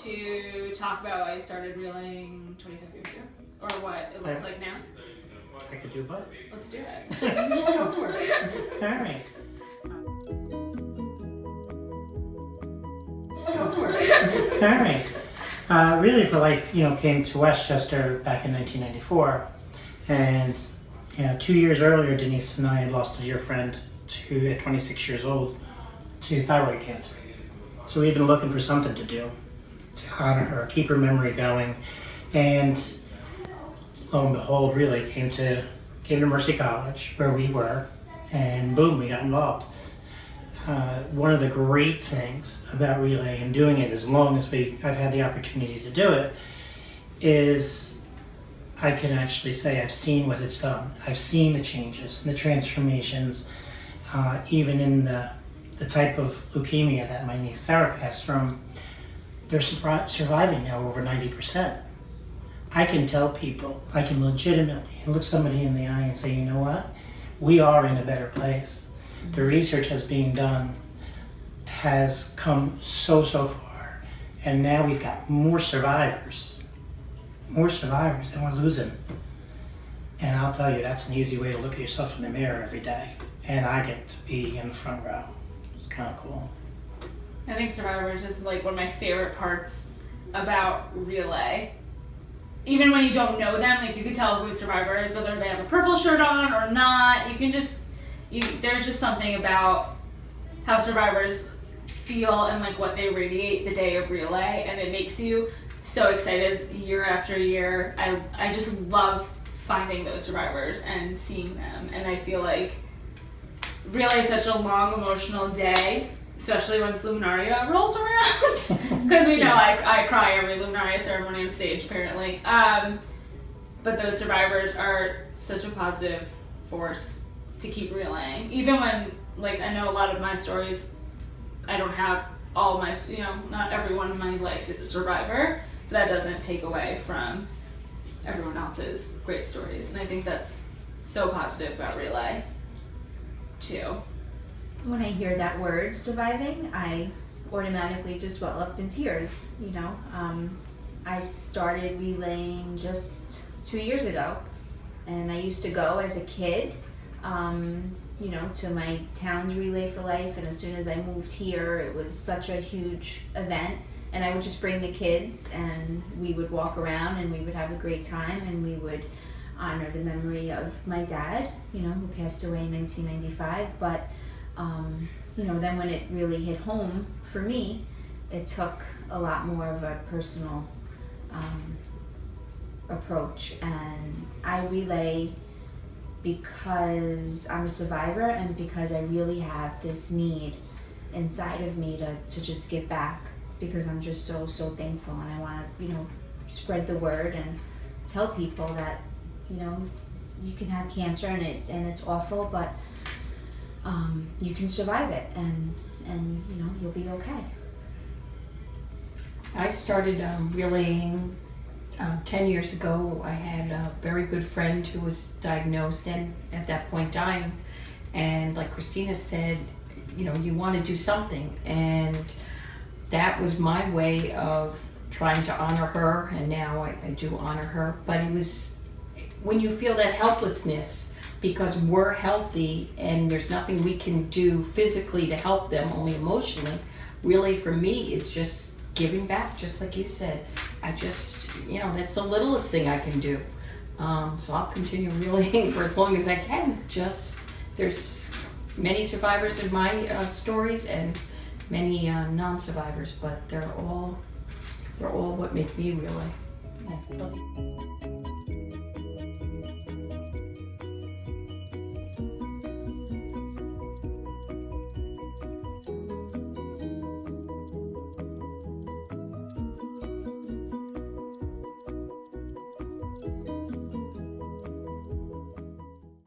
to talk about why you started reeling 25 years ago? Or what it looks like now? I could do both. Let's do it. Go for it. All right. Go for it. All right. Really for Life, came to Westchester back in 1994. And 2 years earlier, Denise and I had lost a dear friend at 26 years old to thyroid cancer. So we had been looking for something to do to honor her, keep her memory going. And lo and behold, really came to Mercy College, where we were, and boom, we got involved. One of the great things about Relay and doing it as long as I've had the opportunity to do it is I can actually say I've seen what it's done. I've seen the changes and the transformations, even in the type of leukemia that my niece Sarah passed from. They're surviving now over 90%. I can tell people, I can legitimately look somebody in the eye and say, you know what? We are in a better place. The research that's being done has come so far, and now we've got more survivors than we're losing. And I'll tell you, that's an easy way to look at yourself in the mirror every day. And I get to be in the front row. It's kind of cool. I think Survivors is like one of my favorite parts about Relay. Even when you don't know them, like you can tell who Survivor is, whether they have a purple shirt on or not. There's just something about how survivors feel and like what they radiate the day of Relay, and it makes you so excited year after year. I just love finding those survivors and seeing them, and I feel like Relay is such a long emotional day, especially once Luminaria rolls around, because we know I cry every Luminaria ceremony on stage apparently. But those survivors are such a positive force to keep relaying, even when, like, I know a lot of my stories, I don't have all my, not everyone in my life is a survivor, but that doesn't take away from everyone else's great stories, and I think that's so positive about Relay too. When I hear that word, surviving, I automatically just well up in tears, I started relaying just 2 years ago, and I used to go as a kid to my town's Relay for Life, and as soon as I moved here, it was such a huge event, and I would just bring the kids, and we would walk around, and we would have a great time, and we would honor the memory of my dad, who passed away in 1995, but then when it really hit home for me, it took a lot more of a personal approach, and I relay because I'm a survivor and because I really have this need inside of me to just give back, because I'm just so thankful, and I want to spread the word and tell people that you can have cancer and it's awful, but you can survive it, and you'll be okay. I started relaying 10 years ago. I had a very good friend who was diagnosed and at that point dying, and like Kristina said, you want to do something, and that was my way of trying to honor her, and now I do honor her. But it was when you feel that helplessness because we're healthy and there's nothing we can do physically to help them, only emotionally. Really, for me, it's just giving back, just like you said. I just, that's the littlest thing I can do. So I'll continue relaying for as long as I can. Just, there's many survivors in my stories and many non-survivors, but they're all what make me relay. Yeah.